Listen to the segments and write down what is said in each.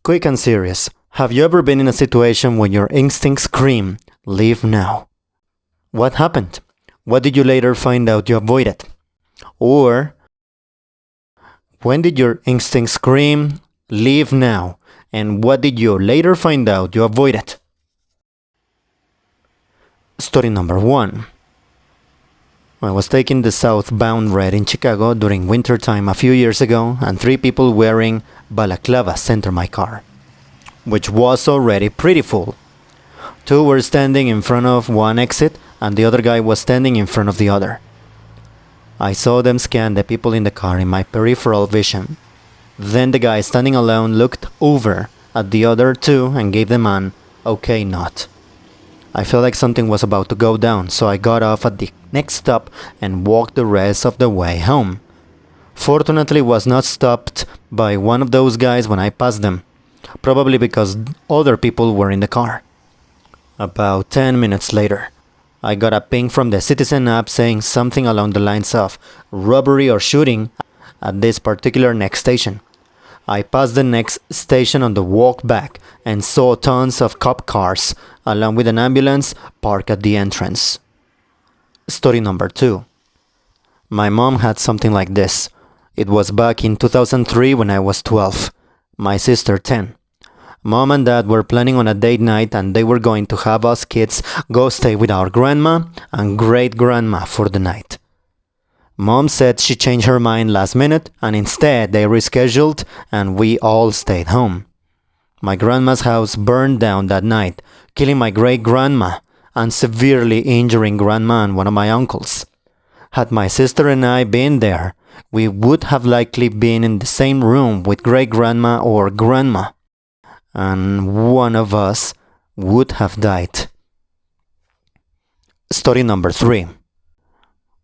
Quick and serious. Have you ever been in a situation when your instincts scream, leave now? What happened? What did you later find out you avoided? Or, when did your instincts scream, leave now? And what did you later find out you avoided? Story number 1. I was taking the southbound red in Chicago during winter time a few years ago, and 3 people wearing balaclavas entered my car, which was already pretty full. 2 were standing in front of one exit, and the other guy was standing in front of the other. I saw them scan the people in the car in my peripheral vision. Then the guy standing alone looked over at the other 2 and gave them an okay nod. I felt like something was about to go down, so I got off at the next stop and walked the rest of the way home. Fortunately, was not stopped by one of those guys when I passed them, probably because other people were in the car. About 10 minutes later, I got a ping from the Citizen app saying something along the lines of robbery or shooting at this particular next station. I passed the next station on the walk back and saw tons of cop cars along with an ambulance parked at the entrance. Story number 2. My mom had something like this. It was back in 2003 when I was 12, my sister 10. Mom and Dad were planning on a date night, and they were going to have us kids go stay with our grandma and great-grandma for the night. Mom said she changed her mind last minute, and instead they rescheduled and we all stayed home. My grandma's house burned down that night, killing my great-grandma and severely injuring grandma and one of my uncles. Had my sister and I been there, we would have likely been in the same room with great-grandma or grandma, and one of us would have died. Story number 3.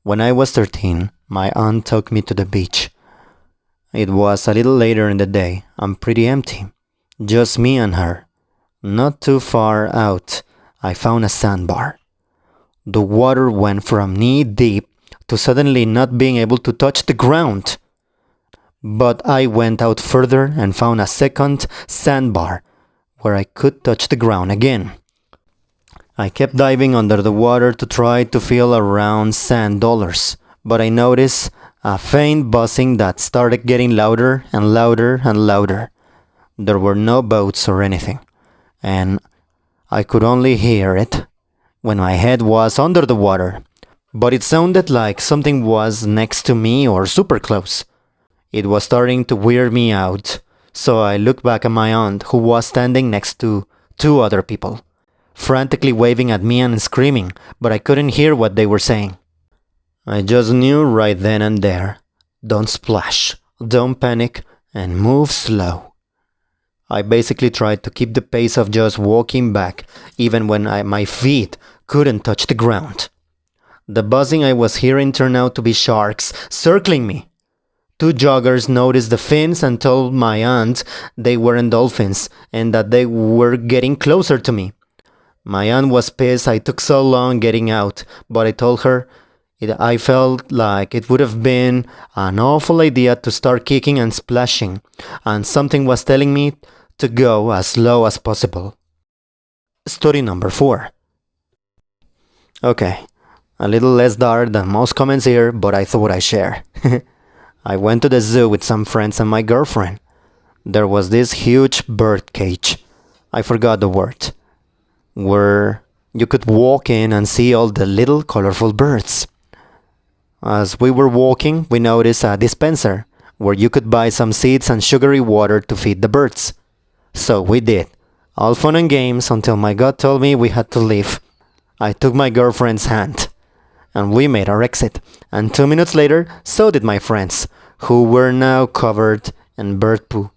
When I was 13, my aunt took me to the beach. It was a little later in the day and pretty empty. Just me and her. Not too far out, I found a sandbar. The water went from knee deep to suddenly not being able to touch the ground. But I went out further and found a second sandbar where I could touch the ground again. I kept diving under the water to try to feel around sand dollars, but I noticed a faint buzzing that started getting louder and louder and louder. There were no boats or anything, and I could only hear it when my head was under the water, but it sounded like something was next to me or super close. It was starting to weird me out, so I looked back at my aunt, who was standing next to 2 other people, frantically waving at me and screaming, but I couldn't hear what they were saying. I just knew right then and there, don't splash, don't panic, and move slow. I basically tried to keep the pace of just walking back, even when my feet couldn't touch the ground. The buzzing I was hearing turned out to be sharks circling me. 2 joggers noticed the fins and told my aunt they weren't dolphins and that they were getting closer to me. My aunt was pissed I took so long getting out, but I told her I felt like it would have been an awful idea to start kicking and splashing, and something was telling me to go as slow as possible. Story number 4. Okay, a little less dark than most comments here, but I thought I'd share. I went to the zoo with some friends and my girlfriend. There was this huge bird cage. I forgot the word. Where you could walk in and see all the little colorful birds. As we were walking, we noticed a dispenser where you could buy some seeds and sugary water to feed the birds. So we did. All fun and games until my gut told me we had to leave. I took my girlfriend's hand, and we made our exit. And 2 minutes later, so did my friends, who were now covered in bird poo.